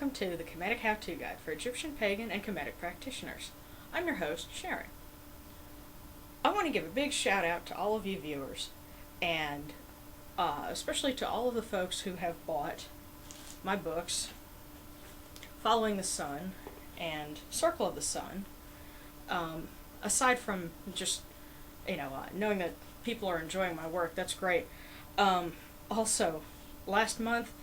welcome to the Kemetic How-To Guide for Egyptian Pagan and Kemetic practitioners. I'm your host, Sharon. I want to give a big shout out to all of you viewers, and especially to all of the folks who have bought my books, Following the Sun and Circle of the Sun. Aside from just, knowing that people are enjoying my work, that's great. Also, last month,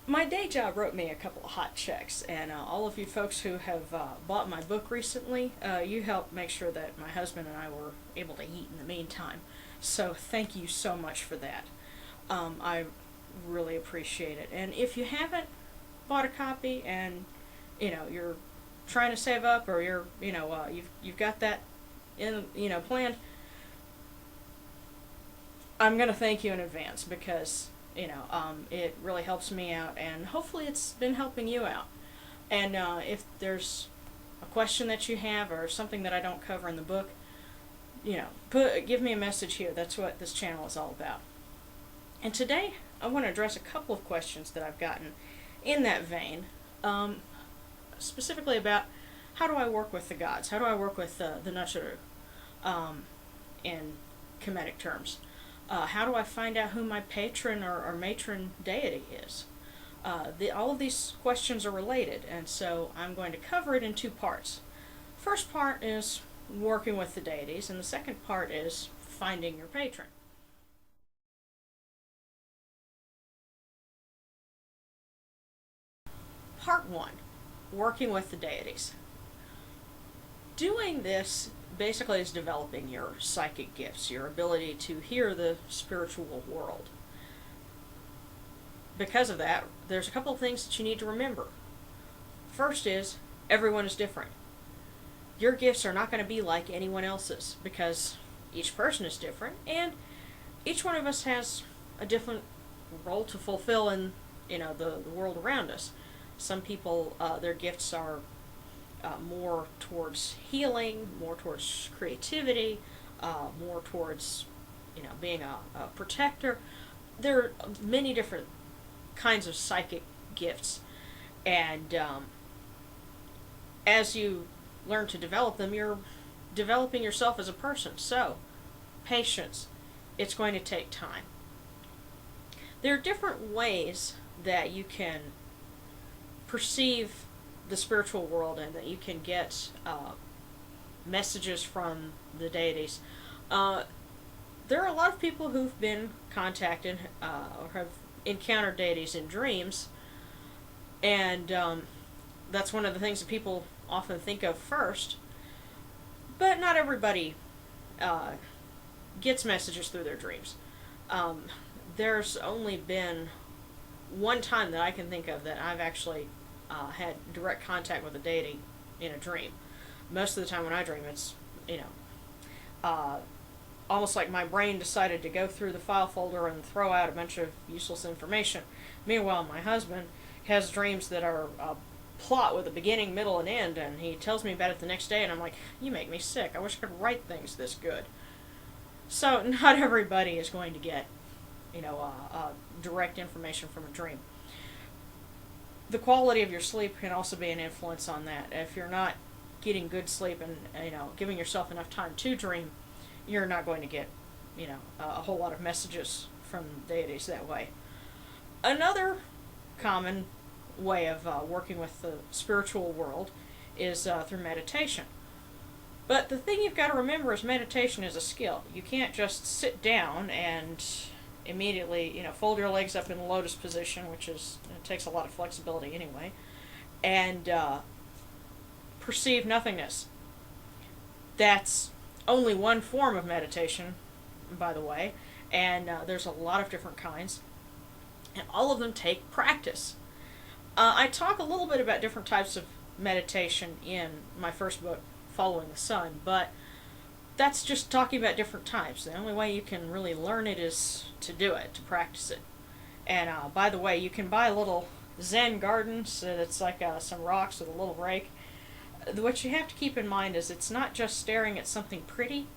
my day job wrote me a couple of hot checks, and all of you folks who have bought my book recently, you helped make sure that my husband and I were able to eat in the meantime. So thank you so much for that. I really appreciate it. And if you haven't bought a copy and you're trying to save up, or you've got that planned, I'm going to thank you in advance because it really helps me out, and hopefully it's been helping you out. And if there's a question that you have or something that I don't cover in the book, give me a message here. That's what this channel is all about. And today I want to address a couple of questions that I've gotten in that vein, specifically about how do I work with the gods? How do I work with the Netjeru in Kemetic terms? How do I find out who my patron or matron deity is? All of these questions are related, and so I'm going to cover it in two parts. First part is working with the deities, and the second part is finding your patron. Part 1, working with the deities. Doing this basically is developing your psychic gifts, your ability to hear the spiritual world. Because of that, there's a couple of things that you need to remember. First is, everyone is different. Your gifts are not going to be like anyone else's, because each person is different, and each one of us has a different role to fulfill in the world around us. Some people, their gifts are more towards healing, more towards creativity, more towards being a protector. There are many different kinds of psychic gifts, and as you learn to develop them, you're developing yourself as a person. So, patience. It's going to take time. There are different ways that you can perceive the spiritual world, and that you can get messages from the deities. There are a lot of people who've been contacted or have encountered deities in dreams, and that's one of the things that people often think of first. But not everybody gets messages through their dreams. There's only been one time that I can think of that I've actually had direct contact with a deity in a dream. Most of the time when I dream, it's almost like my brain decided to go through the file folder and throw out a bunch of useless information. Meanwhile, my husband has dreams that are a plot with a beginning, middle, and end, and he tells me about it the next day, and I'm like, you make me sick. I wish I could write things this good. So not everybody is going to get direct information from a dream. The quality of your sleep can also be an influence on that. If you're not getting good sleep and giving yourself enough time to dream, you're not going to get a whole lot of messages from deities that way. Another common way of working with the spiritual world is through meditation. But the thing you've got to remember is meditation is a skill. You can't just sit down and immediately, fold your legs up in the lotus position, which it takes a lot of flexibility anyway, and perceive nothingness. That's only one form of meditation, by the way, and there's a lot of different kinds, and all of them take practice. I talk a little bit about different types of meditation in my first book, Following the Sun, but that's just talking about different types. The only way you can really learn it is to do it, to practice it. And by the way, you can buy little Zen gardens. It's like some rocks with a little rake. What you have to keep in mind is it's not just staring at something pretty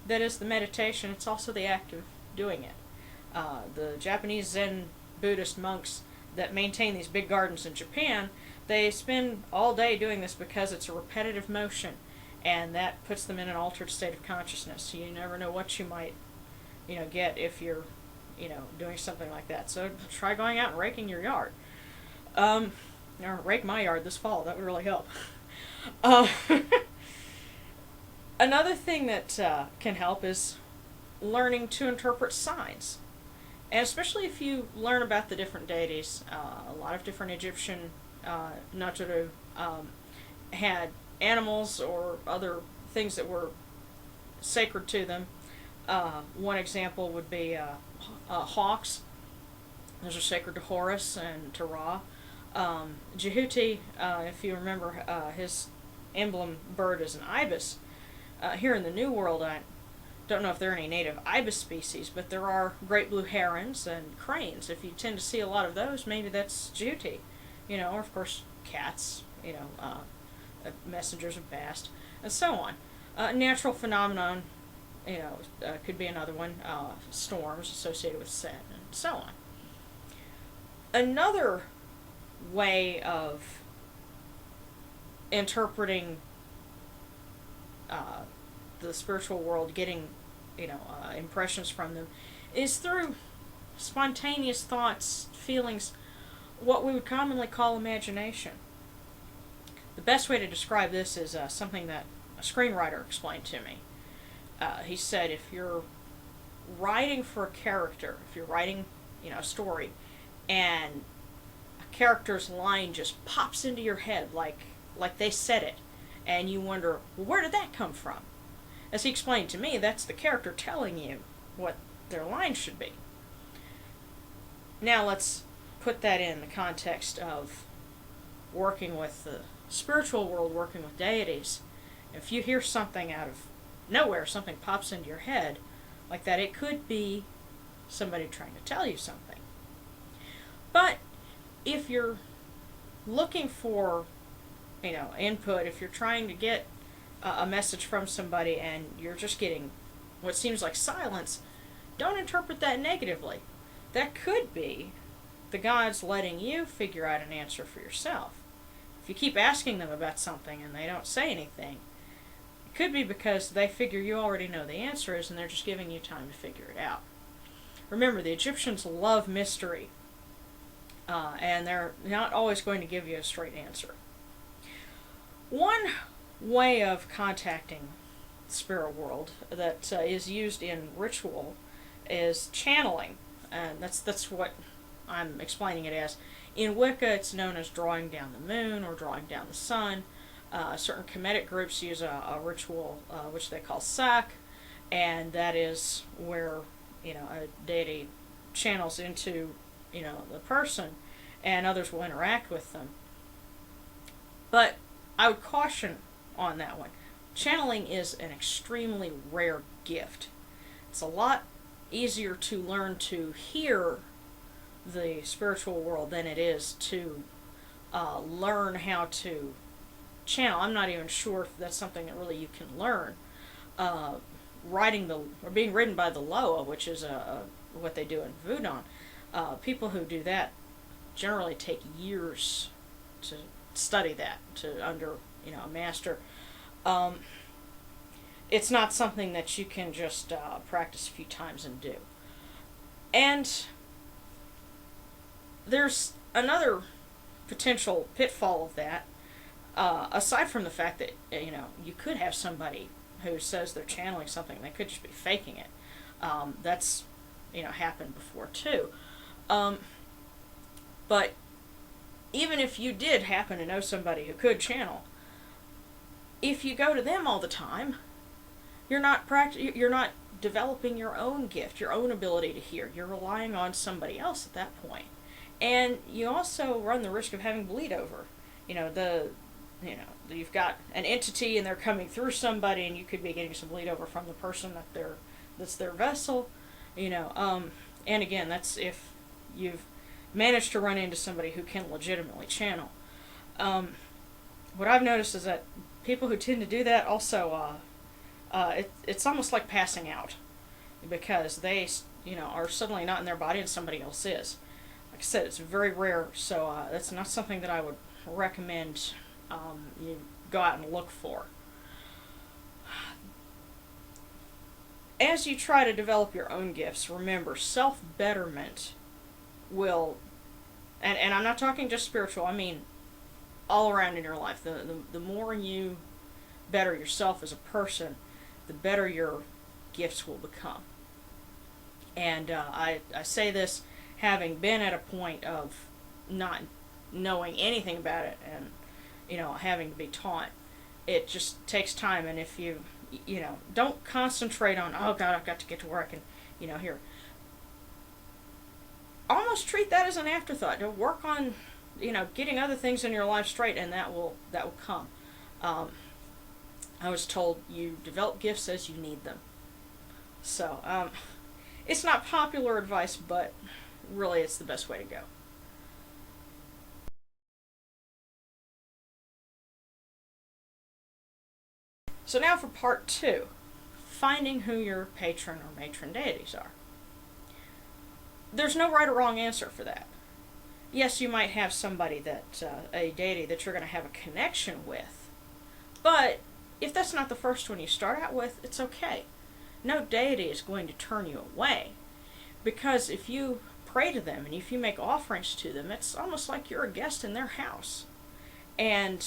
that is the meditation, it's also the act of doing it. The Japanese Zen Buddhist monks that maintain these big gardens in Japan, They spend all day doing this because it's a repetitive motion, and that puts them in an altered state of consciousness. You never know what you might, get if you're, doing something like that. So try going out and raking your yard. Or rake my yard this fall. That would really help. Uh, Another thing that can help is learning to interpret signs. And especially if you learn about the different deities, a lot of different Egyptian Netjeru had animals or other things that were sacred to them. One example would be hawks. Those are sacred to Horus and to Ra. Jehuti, if you remember, his emblem bird is an ibis. Here in the New World, I don't know if there are any native ibis species, but there are great blue herons and cranes. If you tend to see a lot of those, maybe that's Jehuti. Or of course cats, messengers of Bast, and so on. Natural phenomenon, could be another one. Storms associated with Set, and so on. Another way of interpreting the spiritual world, getting impressions from them, is through spontaneous thoughts, feelings, what we would commonly call imagination. The best way to describe this is something that a screenwriter explained to me. He said if you're writing for a character, if you're writing a story, and a character's line just pops into your head like they said it, and you wonder, well, where did that come from? As he explained to me, that's the character telling you what their line should be. Now let's put that in the context of working with the spiritual world, working with deities. If you hear something out of nowhere, something pops into your head like that, it could be somebody trying to tell you something. But if you're looking for input, if you're trying to get a message from somebody and you're just getting what seems like silence, don't interpret that negatively. That could be the gods letting you figure out an answer for yourself. If you keep asking them about something and they don't say anything, it could be because they figure you already know the answer is and they're just giving you time to figure it out. Remember, the Egyptians love mystery, and they're not always going to give you a straight answer. One way of contacting the spirit world that is used in ritual is channeling, and that's what I'm explaining it as. In Wicca, it's known as drawing down the moon or drawing down the sun. Certain Kemetic groups use a ritual which they call sack, and that is where a deity channels into the person, and others will interact with them. But I would caution on that one. Channeling is an extremely rare gift. It's a lot easier to learn to hear the spiritual world than it is to learn how to channel. I'm not even sure if that's something that really you can learn. Being ridden by the Loa, which is what they do in Voodoo, people who do that generally take years to study that under a master. It's not something that you can just practice a few times and do. And there's another potential pitfall of that, aside from the fact that you could have somebody who says they're channeling something, they could just be faking it. That's happened before too. But even if you did happen to know somebody who could channel, if you go to them all the time, you're not developing your own gift, your own ability to hear. You're relying on somebody else at that point. And you also run the risk of having bleed over. You've got an entity and they're coming through somebody, and you could be getting some bleed over from the person that's their vessel. And again, that's if you've managed to run into somebody who can legitimately channel. What I've noticed is that people who tend to do that also, it's almost like passing out, because they are suddenly not in their body and somebody else is. Like I said, it's very rare, so that's not something that I would recommend you go out and look for. As you try to develop your own gifts, remember self-betterment will, and I'm not talking just spiritual, I mean all around in your life. The more you better yourself as a person, the better your gifts will become. And I say this having been at a point of not knowing anything about it and, having to be taught. It just takes time, and if you, don't concentrate on, oh God, I've got to get to where I can, here. Almost treat that as an afterthought. To work on, getting other things in your life straight, and that will come. I was told you develop gifts as you need them. So, it's not popular advice, but really it's the best way to go. So now for part 2, finding who your patron or matron deities are. There's no right or wrong answer for that. Yes, you might have somebody that, a deity that you're going to have a connection with, but if that's not the first one you start out with, it's okay. No deity is going to turn you away, because if you pray to them and if you make offerings to them, it's almost like you're a guest in their house. And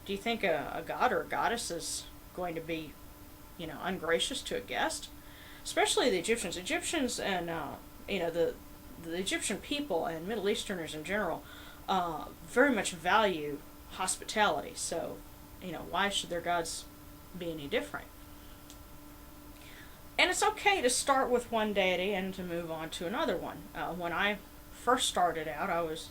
do you think a god or a goddess is going to be, ungracious to a guest? Especially the Egyptians. Egyptians and, the Egyptian people and Middle Easterners in general very much value hospitality. So, why should their gods be any different? And it's okay to start with one deity and to move on to another one. When I first started out, I was,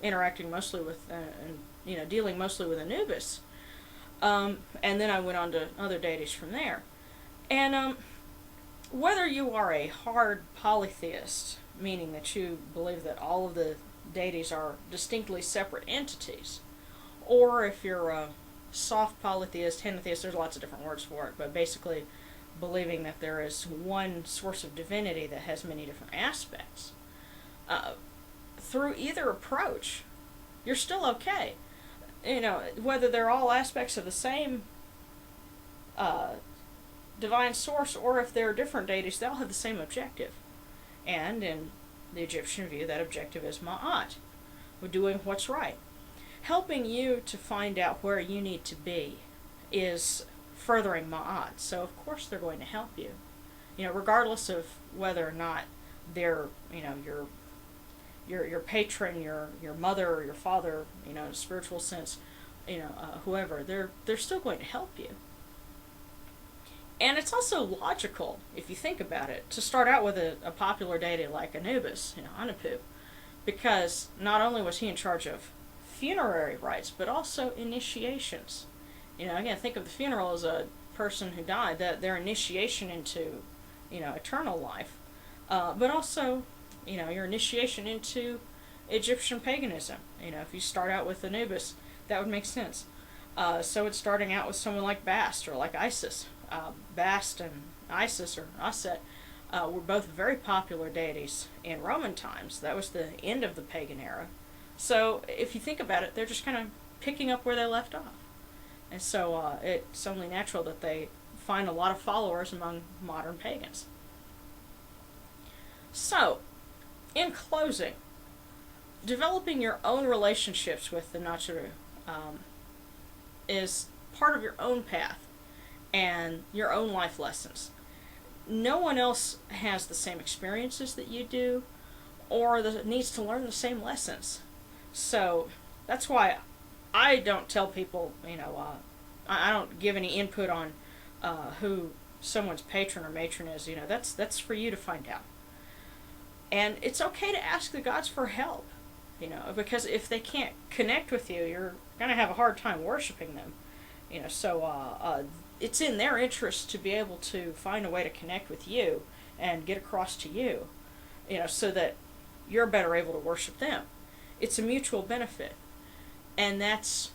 interacting mostly with, and dealing mostly with Anubis. And then I went on to other deities from there. And whether you are a hard polytheist, meaning that you believe that all of the deities are distinctly separate entities, or if you're a soft polytheist, henotheist, there's lots of different words for it, but basically believing that there is one source of divinity that has many different aspects. Through either approach, you're still okay. Whether they're all aspects of the same divine source, or if they're different deities, they all have the same objective. And in the Egyptian view, that objective is Ma'at, doing what's right. Helping you to find out where you need to be is furthering Ma'at. So of course they're going to help you. Regardless of whether or not they're, your patron, your mother or your father, in a spiritual sense, whoever, they're still going to help you. And it's also logical, if you think about it, to start out with a popular deity like Anubis, Anupu, because not only was he in charge of funerary rites, but also initiations. Again, think of the funeral as a person who died, that their initiation into, eternal life, but also, your initiation into Egyptian paganism. If you start out with Anubis, that would make sense. So it's starting out with someone like Bast or like Isis. Bast and Isis, or Aset, were both very popular deities in Roman times. That was the end of the pagan era. So if you think about it, they're just kind of picking up where they left off. And so it's only natural that they find a lot of followers among modern pagans. So, in closing, developing your own relationships with the Netjeru is part of your own path and your own life lessons. No one else has the same experiences that you do, or needs to learn the same lessons. So that's why I don't tell people, I don't give any input on who someone's patron or matron is. That's for you to find out. And it's okay to ask the gods for help, because if they can't connect with you, you're going to have a hard time worshiping them. So it's in their interest to be able to find a way to connect with you and get across to you, so that you're better able to worship them. It's a mutual benefit. And that's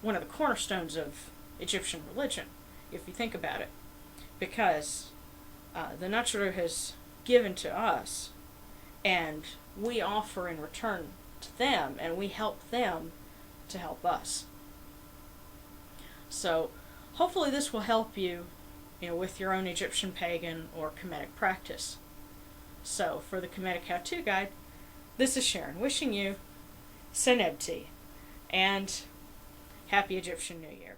one of the cornerstones of Egyptian religion, if you think about it. Because the Netjeru has given to us, and we offer in return to them, and we help them to help us. So hopefully this will help you, with your own Egyptian pagan or Kemetic practice. So for the Kemetic How-To Guide, this is Sharon wishing you Senebti and Happy Egyptian New Year.